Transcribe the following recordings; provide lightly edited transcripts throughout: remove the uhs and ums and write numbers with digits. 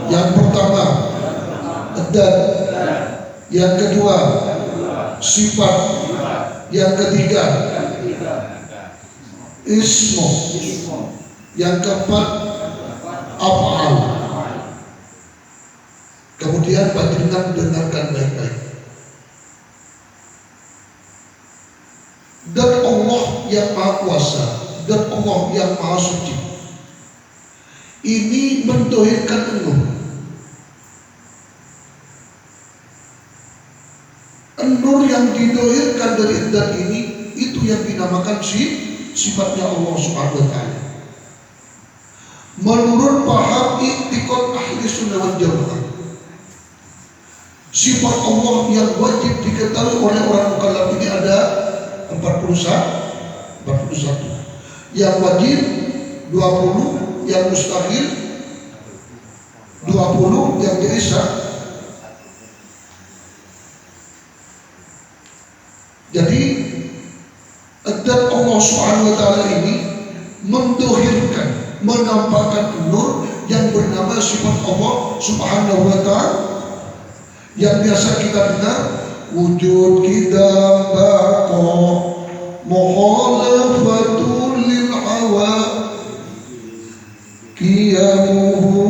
Yang pertama dan yang kedua sifat, yang ketiga ismu, yang keempat af'al. Kemudian panjenengan dengarkan baik-baik. Dan Allah yang Maha Kuasa dan Allah yang Maha Suci ini mendohirkan Nur. Nur yang didohirkan dari zat ini itu yang dinamakan sifatnya Allah Subhanahu wa Ta'ala. Menurut paham i'tiqad ahli sunnah wal jamaah, sifat Allah yang wajib diketahui oleh orang mukallaf ini ada 41. Yang wajib 20, yang mustahil 20, yang biasa. Jadi zat Allah Subhanahu wa Ta'ala ini mendohirkan, menampakkan nur yang bernama sifat Allah Subhanahu wa Ta'ala, yang biasa kita dengar wujud kita baqa mukhalafatul lil hawa qiyamuhu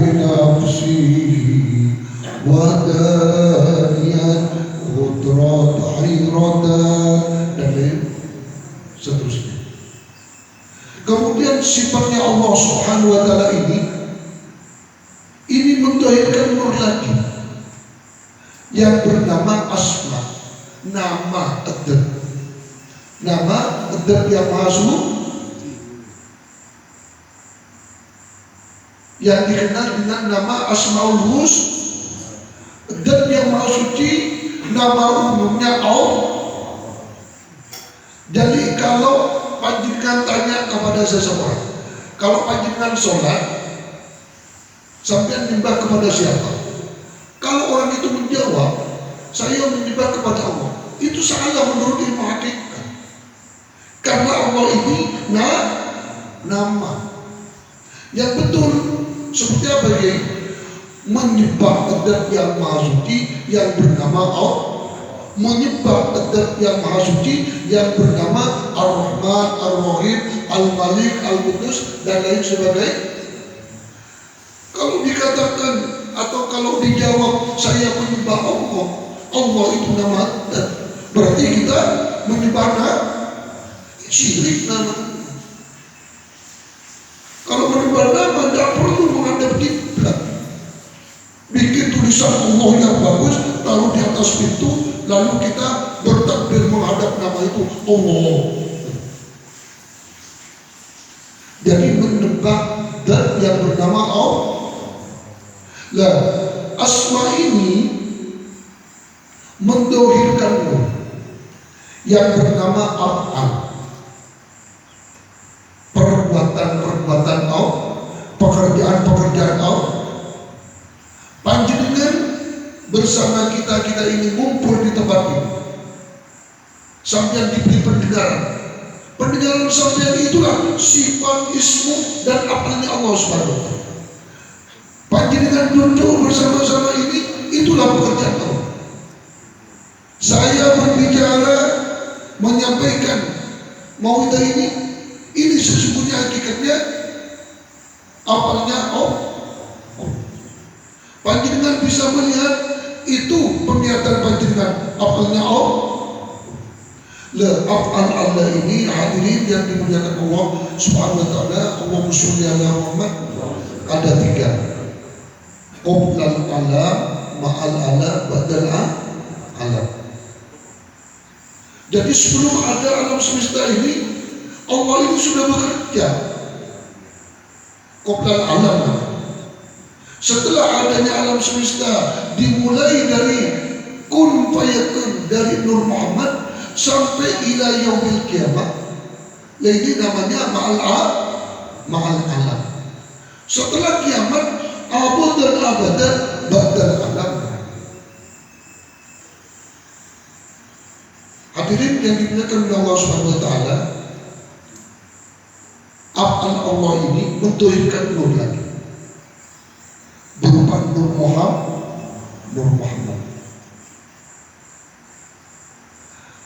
bi nafsihi wa daniyat qudrat hayratan dan lain seterusnya. Kemudian sifatnya Allah Subhanahu wa Ta'ala ini mendohirkan nur lagi yang bernama asma, nama adzat, nama adzat yang maha suci, yang dikenal dengan nama Asmaul Husna, adzat yang maha suci, nama umumnya Allah. Jadi kalau panjenengan tanya kepada seseorang, kalau panjenengan sholat sampai menyembah kepada siapa? Kalau orang itu menjawab, saya menyembah kepada Allah, itu salah menurut ilmu hakikat. Karena Allah ini nama. Yang betul seperti apa ya? Menyembah zat yang maha suci yang bernama Allah, menyembah zat yang maha suci yang bernama Ar-Rahman, Ar-Rahim, Al-Malik, Al-Qudus dan lain sebagainya. Kalau dikatakan atau kalau dijawab saya menyembah Allah, Allah itu nama zat, berarti kita menyembah syirik nama. Kalau menyembah nama tidak perlu menghadap kiblat, bikin tulisan Allah yang bagus taruh di atas pintu, lalu kita bertakbir menghadap nama itu Allah. Jadi menyembah zat yang bernama Allah. Lah, asma ini mendohirkan nur yang bernama af'al, perbuatan-perbuatan Allah, pekerjaan-pekerjaan Allah. Panjenengan bersama kita ini ngumpul di tempat ini, sampai diberi pendengaran sampai itulah sifat, ismu dan apanya Allah Subhanahu wa Ta'ala. Panjenengan duduk bersama-sama ini, itulah pekerjaan Allah. Saya berbicara, menyampaikan mau'idah ini sesungguhnya hakikatnya apalnya Allah. Panjenengan bisa melihat itu penglihatan panjenengan apalnya Allah. Af'al Allah ini hadirin yang dimuliakan Allah Subhanahu wa Ta'ala. Allahumma sholli ala Muhammad ada 3. Qoblal alam, ma'al alam, badal alam. Jadi sebelum ada alam semesta ini, Allah ini sudah bekerja. Qoblal alam. Setelah adanya alam semesta, dimulai dari kun fayakun, dari Nur Muhammad sampai ila yaumil kiamat. Ini namanya ma'al alam. Setelah kiamat, abadan badal alam. Hadirin yang dimuliakan oleh Allah Subhanahu wa Ta'ala, af'al Allah ini mendohirkan nur lagi. Nur Muhammad.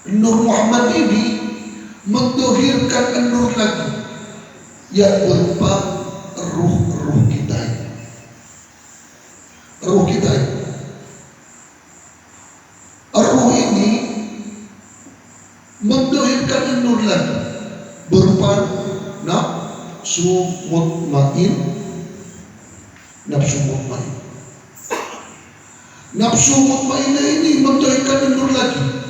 Nur Muhammad ini mendohirkan nur lagi yang berupa ruh kita ini. Ruh kita ini. Ruh ini mendohirkan nur lagi berupa nafsu mutmain. Nafsu mutmainah ini mendohirkan nur lagi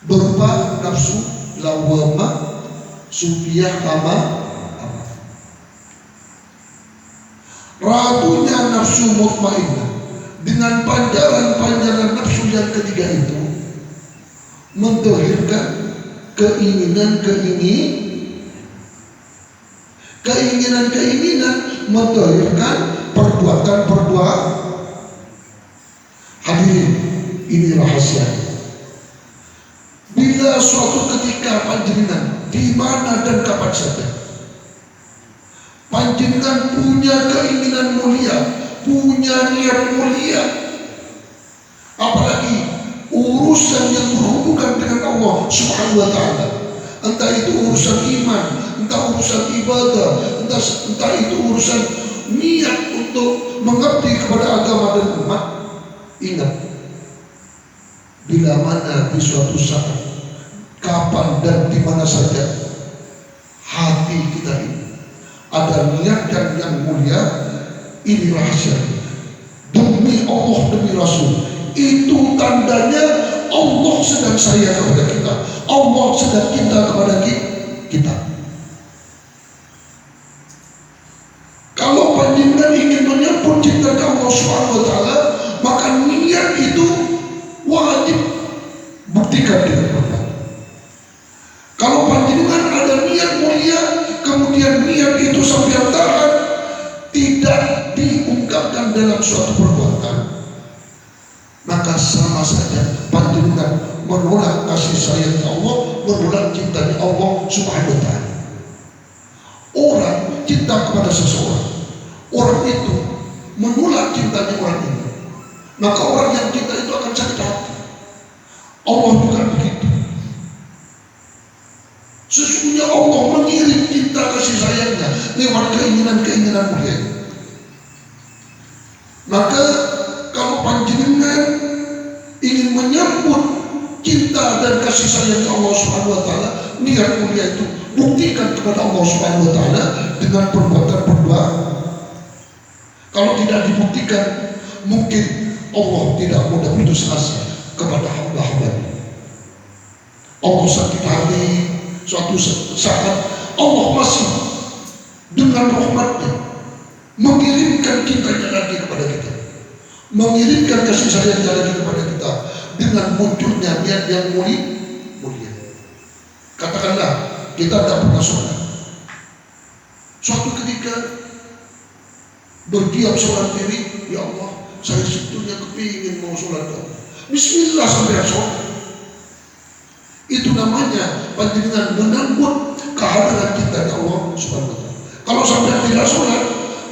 berupa nafsu lawamah, sufiyah, amarah. Ratunya nafsu mutmainah dengan panjaran nafsu yang ketiga itu mendohirkan keinginan mendohirkan perbuatan. Hadirin, ini rahasia. Bila suatu ketika panjenengan di mana dan kapan saja panjenengan punya keinginan mulia, punya niat mulia, apalagi urusan yang berhubungan dengan Allah Subhanahu wa taala, entah itu urusan iman, entah urusan ibadah, entah itu urusan niat untuk mengabdi kepada agama dan umat. Ingat, bila mana di suatu saat, kapan dan di mana saja hati kita ini ada niatkan yang mulia, ini rahasia. Demi Allah, demi Rasul, itu tandanya Allah sedang sayang kepada kita, Allah sedang cinta kepada kita. Kalau panjenengan ingin menyambut cinta Allah Subhanahu wa taala, maka niat itu wajib buktikan dengan benar. Kalau panjenengan ada niat mulia, kemudian niat itu sampai tahan, tidak diungkapkan dalam suatu perbuatan, maka sama saja panjenengan menolak kasih sayang Allah, menolak cintanya Allah Subhanahu wa taala. Orang cinta kepada seseorang, orang itu menolak cintanya orang ini, maka orang yang cinta itu akan sakit hati. Allah bukan begitu. Sesungguhnya Allah mengirim cinta kasih sayangnya lewat keinginan mulia. Maka kalau panjenengan ingin menyambut cinta dan kasih sayang Allah Subhanahu wa taala, niat mulia itu buktikan kepada Allah Subhanahu wa taala dengan perbuatan berdoa. Kalau tidak dibuktikan, mungkin Allah tidak mudah putus asa kepada hamba-hambanya. Allah sakit hati, suatu saat Allah masih dengan rahmatnya mengirimkan cintanya lagi kepada kita, mengirimkan kasih sayangnya lagi kepada kita dengan munculnya niat yang mulia. Katakanlah kita tidak pernah sholat, suatu ketika berdiam sholat diri, ya Allah, saya sebetulnya kepingin mau sholat. Bismillah sampai sholat. Itu namanya panjenengan menyambut kehadiran kita Allah Subhanahu wa taala. Kalau sampai tidak sholat,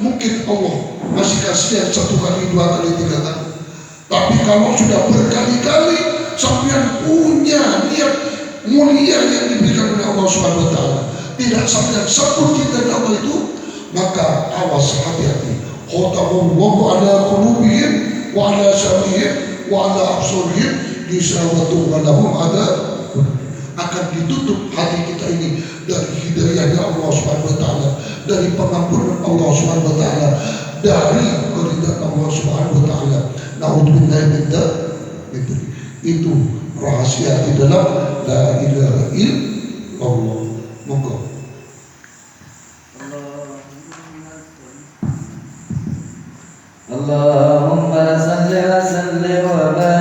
mungkin Allah masih kasihan 1 kali, 2 kali, 3 kali. Tapi kalau sudah berkali-kali sampai punya niat mulia yang diberikan oleh Allah Subhanahu wa taala, tidak sampai satu cinta Allah itu, maka awas, hati-hati. Khatamallahu ala qulubihim wa ala sam'ihim wa ala absarihim gisawatun wa lahum adab. Akan ditutup hati kita ini dari hidayahnya Allah Subhanahu wa taala, dari pengampunan Allah Subhanahu wa taala, dari keridhaan Allah Subhanahu wa taala. Naudzubillah min dzalik. Itu rahasia di dalam la ilaha illallah. Monggo. Allahumma salli wa sallim wa barik